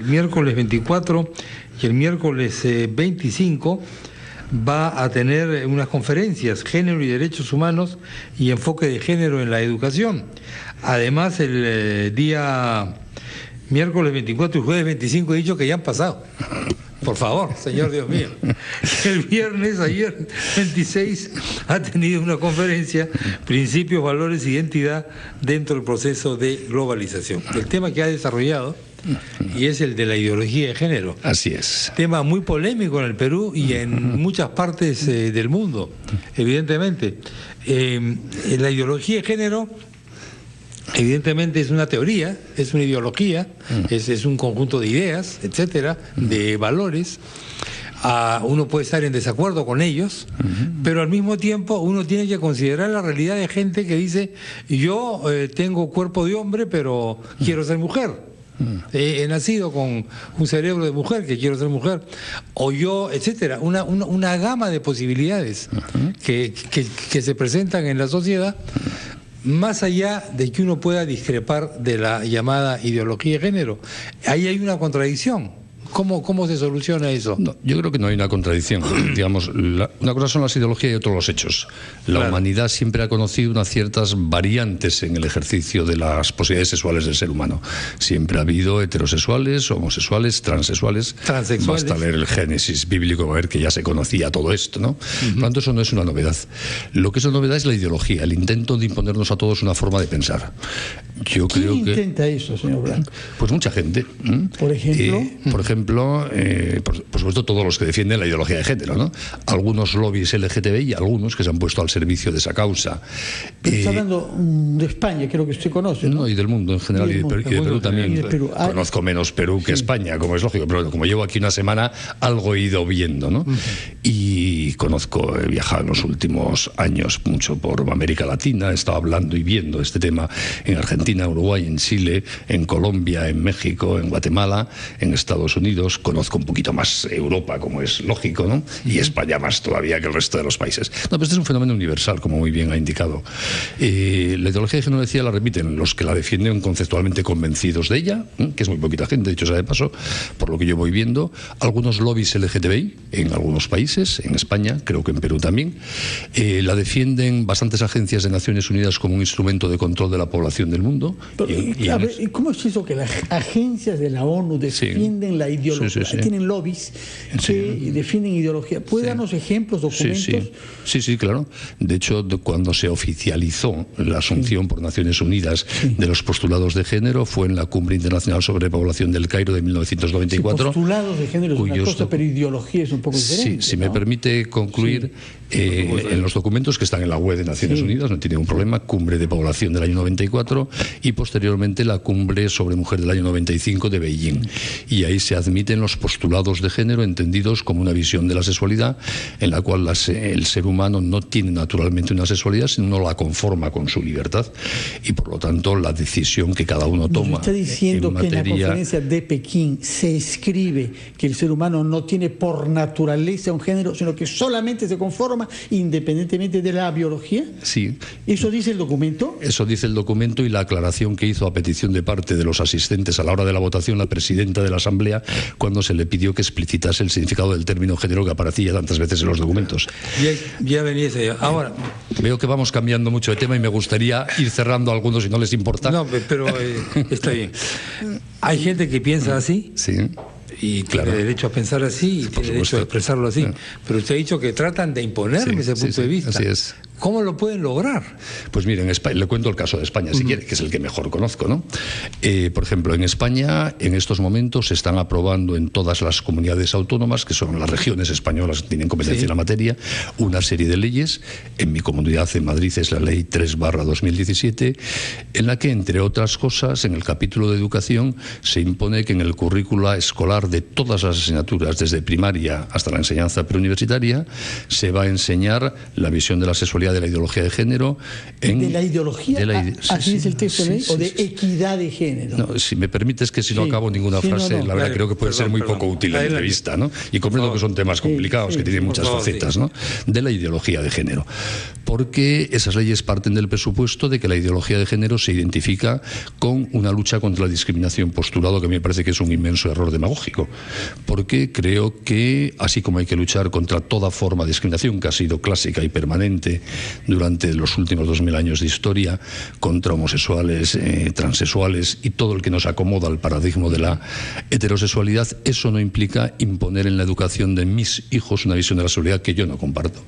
miércoles 24 y el miércoles 25 va a tener unas conferencias, Género y Derechos Humanos y Enfoque de Género en la Educación. Además, el día miércoles 24 y jueves 25 he dicho que ya han pasado. Por favor, señor Dios mío. El viernes, ayer, 26, ha tenido una conferencia, Principios, Valores e Identidad dentro del proceso de globalización. El tema que ha desarrollado, y es el de la ideología de género. Así es. Tema muy polémico en el Perú y en muchas partes del mundo, evidentemente. La ideología de género, evidentemente, es una teoría, es una ideología, es un conjunto de ideas, etcétera, de valores. Uno puede estar en desacuerdo con ellos, pero al mismo tiempo uno tiene que considerar la realidad de gente que dice: yo tengo cuerpo de hombre, pero quiero ser mujer. He nacido con un cerebro de mujer, que quiero ser mujer, o yo, etcétera, una gama de posibilidades que se presentan en la sociedad, más allá de que uno pueda discrepar de la llamada ideología de género. Ahí hay una contradicción. ¿Cómo se soluciona eso? No, yo creo que no hay una contradicción. Digamos, una cosa son las ideologías y otra los hechos. La humanidad siempre ha conocido unas ciertas variantes en el ejercicio de las posibilidades sexuales del ser humano. Siempre ha habido heterosexuales, homosexuales, transexuales. Basta leer el Génesis bíblico para ver que ya se conocía todo esto, ¿no? Por lo tanto, eso no es una novedad. Lo que es una novedad es la ideología, el intento de imponernos a todos una forma de pensar. Yo creo que... ¿Quién intenta eso, señor Blanco? Pues mucha gente. Por ejemplo... por supuesto, todos los que defienden la ideología de género, ¿no? Algunos lobbies LGTBI y algunos que se han puesto al servicio de esa causa. Pero está hablando de España, creo que usted conoce, ¿no? Y del mundo en general, y de Perú también. Conozco menos Perú que España, como es lógico, pero como llevo aquí una semana, algo he ido viendo, ¿no? Y he viajado en los últimos años mucho por América Latina, he estado hablando y viendo este tema en Argentina, Uruguay, en Chile, en Colombia, en México, en Guatemala, en Estados Unidos. Conozco un poquito más Europa, como es lógico, ¿no? Y España más todavía que el resto de los países. No, pero este es un fenómeno universal, como muy bien ha indicado. La ideología de género, decía, la repiten los que la defienden conceptualmente convencidos de ella, que es muy poquita gente, dicho sea de paso, por lo que yo voy viendo. Algunos lobbies LGTBI en algunos países, en España, creo que en Perú también. La defienden bastantes agencias de Naciones Unidas como un instrumento de control de la población del mundo. Pero, ¿cómo es eso que las agencias de la ONU defienden la ideología? Tienen lobbies que defienden ideología. ¿Puede darnos ejemplos, documentos? Sí, claro. De hecho, cuando se oficializó la asunción por Naciones Unidas de los postulados de género, fue en la Cumbre Internacional sobre Población del Cairo de 1994. Postulados de género es una cosa, pero ideología es un poco diferente. Si me permite concluir, en los documentos que están en la web de Naciones Unidas, no tiene ningún problema, Cumbre de Población del año 94 y posteriormente la Cumbre sobre Mujer del año 95 de Beijing. Y ahí se admiten los postulados de género entendidos como una visión de la sexualidad en la cual el ser humano no tiene naturalmente una sexualidad, sino la conforma con su libertad y por lo tanto la decisión que cada uno toma. ¿Está diciendo que en la conferencia de Pekín se escribe que el ser humano no tiene por naturaleza un género, sino que solamente se conforma independientemente de la biología? Sí. ¿Eso dice el documento? Eso dice el documento y la aclaración que hizo a petición de parte de los asistentes a la hora de la votación la presidenta de la Asamblea cuando se le pidió que explicitase el significado del término género que aparecía tantas veces en los documentos. Ya venía ese. Ahora, veo que vamos cambiando mucho de tema y me gustaría ir cerrando algunos si no les importa. No, pero está bien. Hay gente que piensa así. Sí. Y tiene derecho a pensar así y tiene derecho a expresarlo así. Pero usted ha dicho que tratan de imponerme ese punto de vista. Así es. ¿Cómo lo pueden lograr? Pues mire, en España, le cuento el caso de España, si quiere, que es el que mejor conozco, ¿no? Por ejemplo, en España, en estos momentos se están aprobando en todas las comunidades autónomas, que son las regiones españolas que tienen competencia en la materia, una serie de leyes. En mi comunidad, en Madrid, es la Ley 3/2017, en la que, entre otras cosas, en el capítulo de educación, se impone que en el currículo escolar de todas las asignaturas, desde primaria hasta la enseñanza preuniversitaria, se va a enseñar la visión de la sexualidad responsabilidad de la ideología de género ¿De la ideología? ¿Así es el texto de ley? ¿O de equidad de género? No, si me permites, que si no acabo ninguna frase, la verdad creo que puede ser muy poco útil la entrevista, ¿no? Y comprendo que son temas complicados, que tienen muchas facetas, ¿no? De la ideología de género. Porque esas leyes parten del presupuesto de que la ideología de género se identifica con una lucha contra la discriminación, postulado que a mí me parece que es un inmenso error demagógico. Porque creo que, así como hay que luchar contra toda forma de discriminación que ha sido clásica y permanente durante los últimos 2000 años de historia, contra homosexuales, transexuales y todo el que nos acomoda al paradigma de la heterosexualidad, eso no implica imponer en la educación de mis hijos una visión de la sexualidad que yo no comparto.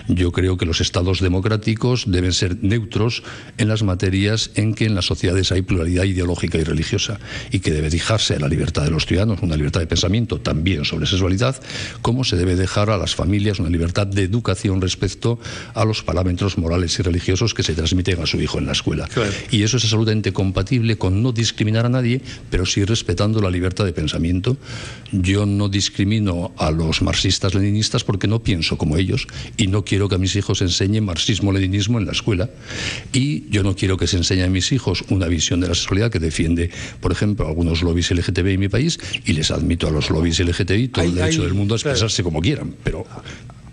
Yo creo que los estados democráticos deben ser neutros en las materias en que en las sociedades hay pluralidad ideológica y religiosa, y que debe dejarse a la libertad de los ciudadanos una libertad de pensamiento también sobre sexualidad, como se debe dejar a las familias una libertad de educación respecto a los parámetros morales y religiosos que se transmiten a su hijo en la escuela. Claro. Y eso es absolutamente compatible con no discriminar a nadie, pero sí respetando la libertad de pensamiento. Yo no discrimino a los marxistas-leninistas porque no pienso como ellos, y no quiero que a mis hijos enseñen marxismo-leninismo en la escuela, y yo no quiero que se enseñe a mis hijos una visión de la sexualidad que defiende, por ejemplo, algunos lobbies LGTBI en mi país, y les admito a los lobbies LGTBI todo el derecho del mundo a expresarse como quieran, pero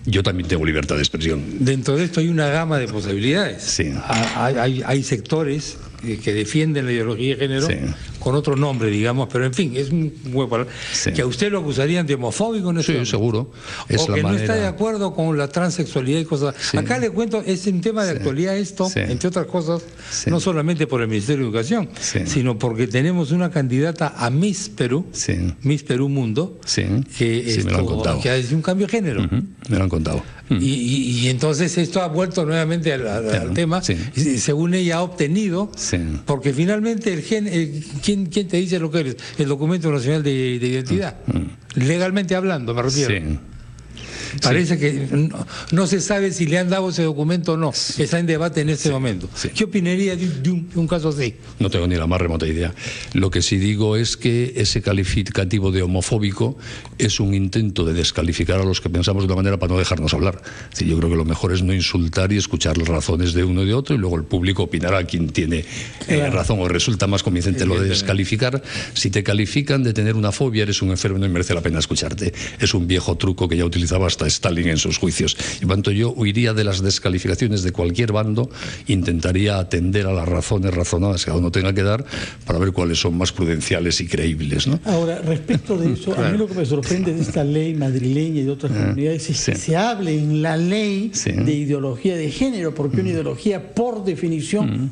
yo también tengo libertad de expresión. Dentro de esto hay una gama de posibilidades. Sí. Hay sectores que defienden la ideología de género con otro nombre, digamos, pero en fin, es un huevo. Que a usted lo acusarían de homofóbico, ¿no? Sí, seguro. Es o que no está de acuerdo con la transexualidad y cosas. Acá le cuento, es un tema de actualidad esto, entre otras cosas, no solamente por el Ministerio de Educación, sino porque tenemos una candidata a Miss Perú, Miss Perú Mundo, que hace un cambio de género. Me lo han contado. Y entonces esto ha vuelto nuevamente al tema, y según ella ha obtenido, porque finalmente ¿quién te dice lo que eres? El Documento Nacional de Identidad, legalmente hablando, me refiero. Parece que no se sabe si le han dado ese documento o no. Está en debate en este momento. ¿Qué opinaría de un caso así? No tengo ni la más remota idea. Lo que sí digo es que ese calificativo de homofóbico es un intento de descalificar a los que pensamos de una manera para no dejarnos hablar. Yo creo que lo mejor es no insultar y escuchar las razones de uno y de otro, y luego el público opinará quien tiene razón, o resulta más convincente lo de descalificar. Si te califican de tener una fobia, eres un enfermo y no merece la pena escucharte. Es un viejo truco que ya utilizaba hasta Stalin en sus juicios. Y por tanto yo huiría de las descalificaciones de cualquier bando, intentaría atender a las razones razonadas que cada uno tenga que dar para ver cuáles son más prudenciales y creíbles, ¿no? Ahora, respecto de eso, a mí lo que me sorprende de esta ley madrileña y de otras comunidades es que se hable en la ley de ideología de género, porque una ideología por definición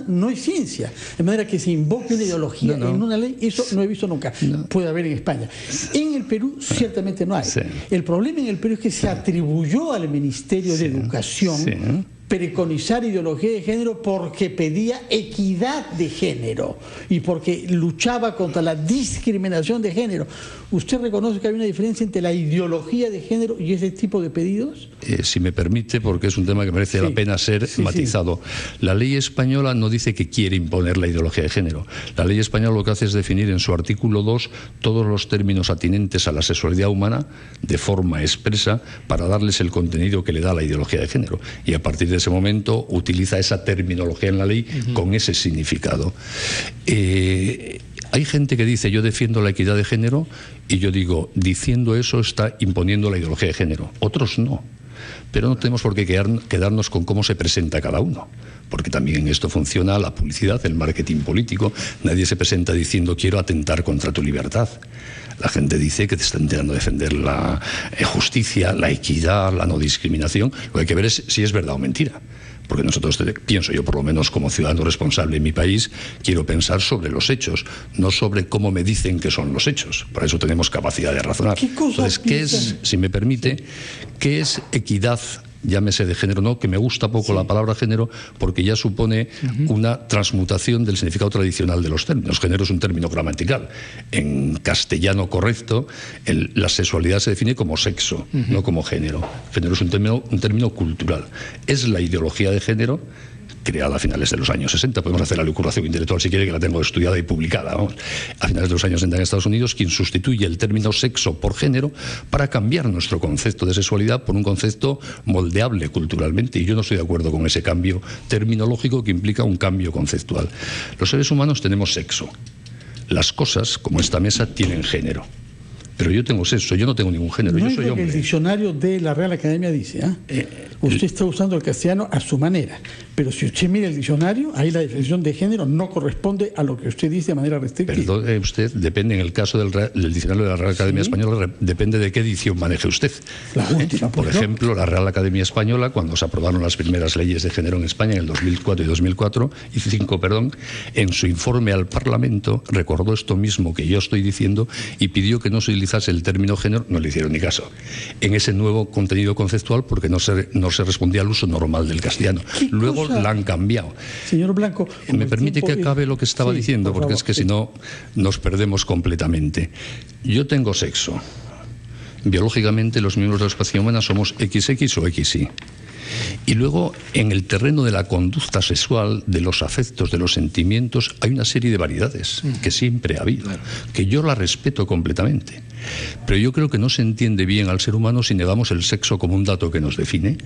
no es ciencia. De manera que se invoque una ideología en una ley, eso no he visto nunca. Puede haber en España. En el Perú ciertamente no hay. El problema en el Perú es que se atribuyó al Ministerio de Educación preconizar ideología de género porque pedía equidad de género y porque luchaba contra la discriminación de género. ¿Usted reconoce que hay una diferencia entre la ideología de género y ese tipo de pedidos? Si me permite, porque es un tema que merece la pena ser matizado. La ley española no dice que quiere imponer la ideología de género. La ley española lo que hace es definir en su artículo 2 todos los términos atinentes a la sexualidad humana de forma expresa para darles el contenido que le da la ideología de género. Y a partir de ese momento utiliza esa terminología en la ley con ese significado. Hay gente que dice yo defiendo la equidad de género, y yo digo, diciendo eso está imponiendo la ideología de género. Otros no. Pero no tenemos por qué quedarnos con cómo se presenta cada uno, porque también en esto funciona la publicidad, el marketing político. Nadie se presenta diciendo quiero atentar contra tu libertad. La gente dice que te está intentando defender la justicia, la equidad, la no discriminación. Lo que hay que ver es si es verdad o mentira. Porque nosotros, pienso yo por lo menos como ciudadano responsable en mi país, quiero pensar sobre los hechos, no sobre cómo me dicen que son los hechos. Para eso tenemos capacidad de razonar. Entonces, ¿qué es, si me permite, qué es equidad? Llámese de género, no, que me gusta poco la palabra género porque ya supone una transmutación del significado tradicional de los términos. Género es un término gramatical. En castellano correcto, la sexualidad se define como sexo, no como género. Género es un término cultural. Es la ideología de género creada a finales de los años 60. Podemos hacer la locuración intelectual si quiere, que la tengo estudiada y publicada, vamos. A finales de los años 60 en Estados Unidos, quien sustituye el término sexo por género para cambiar nuestro concepto de sexualidad por un concepto moldeable culturalmente. Y yo no estoy de acuerdo con ese cambio terminológico que implica un cambio conceptual. Los seres humanos tenemos sexo. Las cosas, como esta mesa, tienen género. Pero yo tengo sexo, yo no tengo ningún género, yo soy hombre. El diccionario de la Real Academia dice, usted está usando el castellano a su manera, pero si usted mira el diccionario, ahí la definición de género no corresponde a lo que usted dice de manera restrictiva. Perdón, usted, depende, en el caso del diccionario de la Real Academia Española, depende de qué edición maneje usted. La última, por ejemplo, la Real Academia Española, cuando se aprobaron las primeras leyes de género en España en el 2004 y 2005, en su informe al Parlamento recordó esto mismo que yo estoy diciendo y pidió que no se utilizase el término género. No le hicieron ni caso en ese nuevo contenido conceptual porque no se respondía al uso normal del castellano. Luego la han cambiado. Señor Blanco, ¿me permite que acabe lo que estaba diciendo? Porque es que si no nos perdemos completamente. Yo tengo sexo. Biológicamente los miembros de la especie humana somos XX o XY. Y luego, en el terreno de la conducta sexual, de los afectos, de los sentimientos, hay una serie de variedades que siempre ha habido, que yo la respeto completamente. Pero yo creo que no se entiende bien al ser humano si negamos el sexo como un dato que nos define.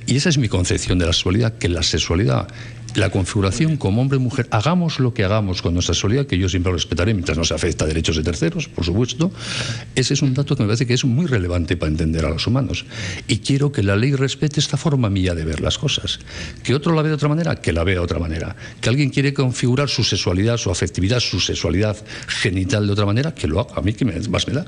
Y esa es mi concepción de la sexualidad, que la sexualidad, la configuración como hombre y mujer, hagamos lo que hagamos con nuestra sexualidad, que yo siempre lo respetaré mientras no se afecta a derechos de terceros, por supuesto, ese es un dato que me parece que es muy relevante para entender a los humanos. Y quiero que la ley respete esta forma mía de ver las cosas. Que otro la vea de otra manera, que la vea de otra manera. Que alguien quiere configurar su sexualidad, su afectividad, su sexualidad genital de otra manera, que lo haga. A mí que más me da.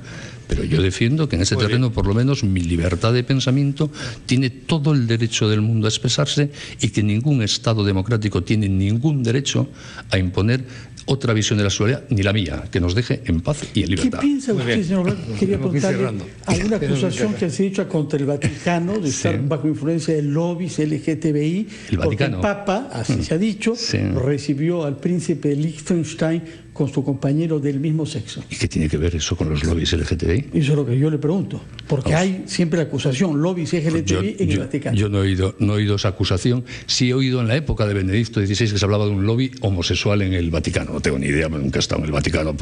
Pero yo defiendo que en ese terreno, por lo menos, mi libertad de pensamiento tiene todo el derecho del mundo a expresarse y que ningún Estado democrático tiene ningún derecho a imponer otra visión de la sexualidad, ni la mía, que nos deje en paz y en libertad. ¿Qué piensa usted, señor Blanco? Quería preguntarle alguna acusación que se ha hecho contra el Vaticano de estar bajo influencia de lobbies LGTBI, porque el Papa, así se ha dicho, recibió al príncipe Liechtenstein con su compañero del mismo sexo. ¿Y qué tiene que ver eso con los lobbies LGTBI? Eso es lo que yo le pregunto, porque hay siempre la acusación, lobbies LGTBI en el Vaticano. Yo no he oído esa acusación. Sí he oído en la época de Benedicto XVI que se hablaba de un lobby homosexual en el Vaticano. No tengo ni idea, nunca he estado en el Vaticano,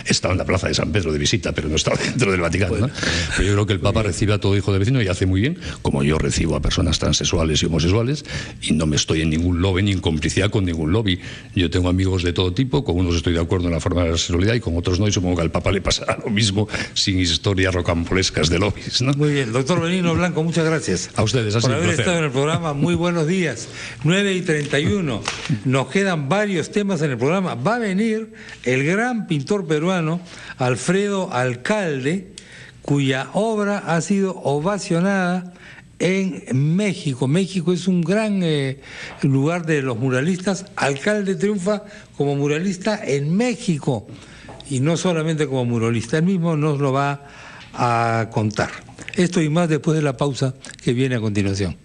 he estado en la plaza de San Pedro de visita, pero no he estado dentro del Vaticano. Bueno, ¿no? Pero yo creo que el Papa recibe a todo hijo de vecino y hace muy bien, como yo recibo a personas transexuales y homosexuales, y no me estoy en ningún lobby ni en complicidad con ningún lobby. Yo tengo amigos de todo tipo, con unos estoy de acuerdo en la forma de la sexualidad y con otros no, y supongo que al Papa le pasará lo mismo sin historias rocambolescas de lobbies, ¿no? Muy bien, doctor Benigno Blanco, muchas gracias. A ustedes, ha sido por haber estado en el programa. Muy buenos días. 9:31. Nos quedan varios temas en el programa. Va a venir el gran pintor peruano Alfredo Alcalde, cuya obra ha sido ovacionada en México. México es un gran lugar de los muralistas. Alcalde triunfa como muralista en México y no solamente como muralista. Él mismo nos lo va a contar. Esto y más después de la pausa que viene a continuación.